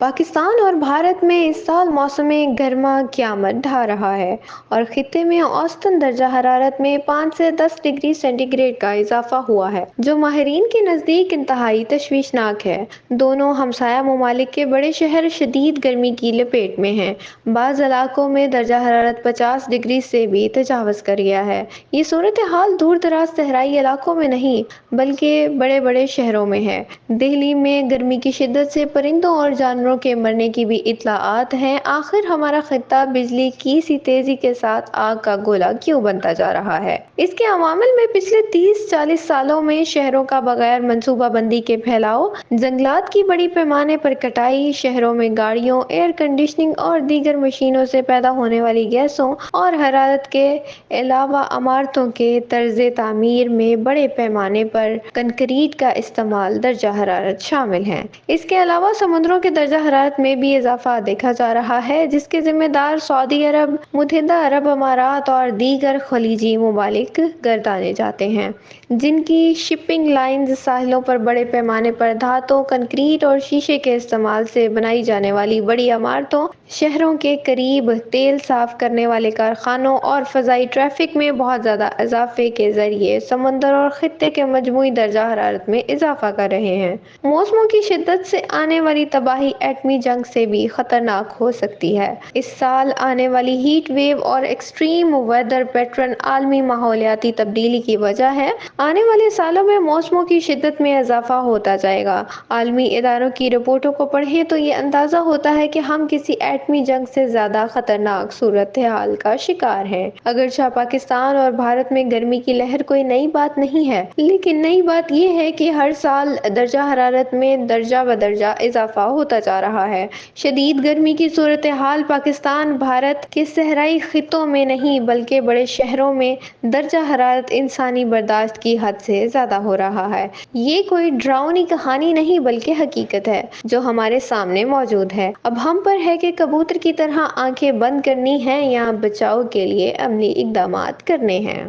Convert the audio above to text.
پاکستان اور بھارت میں اس سال موسم گرما قیامت ڈھا رہا ہے اور خطے میں اوسطاً درجہ حرارت میں 5 سے 10 ڈگری سینٹی گریڈ کا اضافہ ہوا ہے، جو ماہرین کے نزدیک انتہائی تشویشناک ہے۔ دونوں ہمسایہ ممالک کے بڑے شہر شدید گرمی کی لپیٹ میں ہیں۔ بعض علاقوں میں درجہ حرارت 50 ڈگری سے بھی تجاوز کر گیا ہے۔ یہ صورتحال دور دراز صحرائی علاقوں میں نہیں بلکہ بڑے بڑے شہروں میں ہے۔ دہلی میں گرمی کی شدت سے پرندوں اور جانوروں کے مرنے کی بھی اطلاعات ہیں۔ آخر ہمارا خطہ بجلی کی سی تیزی کے ساتھ آگ کا گولہ کیوں بنتا جا رہا ہے؟ اس کے عوامل میں پچھلے 30-40 سالوں میں شہروں کا بغیر منصوبہ بندی کے پھیلاؤ، جنگلات کی بڑی پیمانے پر کٹائی، شہروں میں گاڑیوں، ایئر کنڈیشننگ اور دیگر مشینوں سے پیدا ہونے والی گیسوں اور حرارت کے علاوہ عمارتوں کے طرز تعمیر میں بڑے پیمانے پر کنکریٹ کا استعمال درجہ حرارت شامل ہیں۔ اس کے علاوہ سمندروں کے درجہ حرارت میں بھی اضافہ دیکھا جا رہا ہے، جس کے ذمہ دار سعودی عرب، متحدہ عرب امارات اور دیگر خلیجی ممالک گردانے جاتے ہیں، جن کی شپنگ لائنز ساحلوں پر بڑے پیمانے پر دھاتوں، کنکریٹ اور شیشے کے استعمال سے بنائی جانے والی بڑی عمارتوں، شہروں کے قریب تیل صاف کرنے والے کارخانوں اور فضائی ٹریفک میں بہت زیادہ اضافے کے ذریعے سمندر اور خطے کے مجموعی درجہ حرارت میں اضافہ کر رہے ہیں۔ موسموں کی شدت سے آنے والی تباہی ایٹمی جنگ سے بھی خطرناک ہو سکتی ہے۔ اس سال آنے والی ہیٹ ویو اور ایکسٹریم ویدر پیٹرن عالمی ماحولیاتی تبدیلی کی وجہ ہے۔ آنے والے سالوں میں موسموں کی شدت میں اضافہ ہوتا جائے گا۔ عالمی اداروں کی رپورٹوں کو پڑھیں تو یہ اندازہ ہوتا ہے کہ ہم کسی ایٹمی جنگ سے زیادہ خطرناک صورتحال کا شکار ہیں۔ اگرچہ پاکستان اور بھارت میں گرمی کی لہر کوئی نئی بات نہیں ہے، لیکن نئی بات یہ ہے کہ ہر سال درجہ حرارت میں درجہ بدرجہ اضافہ ہوتا جا رہا ہے۔ شدید گرمی کی صورتحال پاکستان، بھارت کے صحرائی خطوں میں نہیں بلکہ بڑے شہروں میں درجہ حرارت انسانی برداشت کی حد سے زیادہ ہو رہا ہے۔ یہ کوئی ڈراؤنی کہانی نہیں بلکہ حقیقت ہے جو ہمارے سامنے موجود ہے۔ اب ہم پر ہے کہ کبوتر کی طرح آنکھیں بند کرنی ہیں یا بچاؤ کے لیے عملی اقدامات کرنے ہیں۔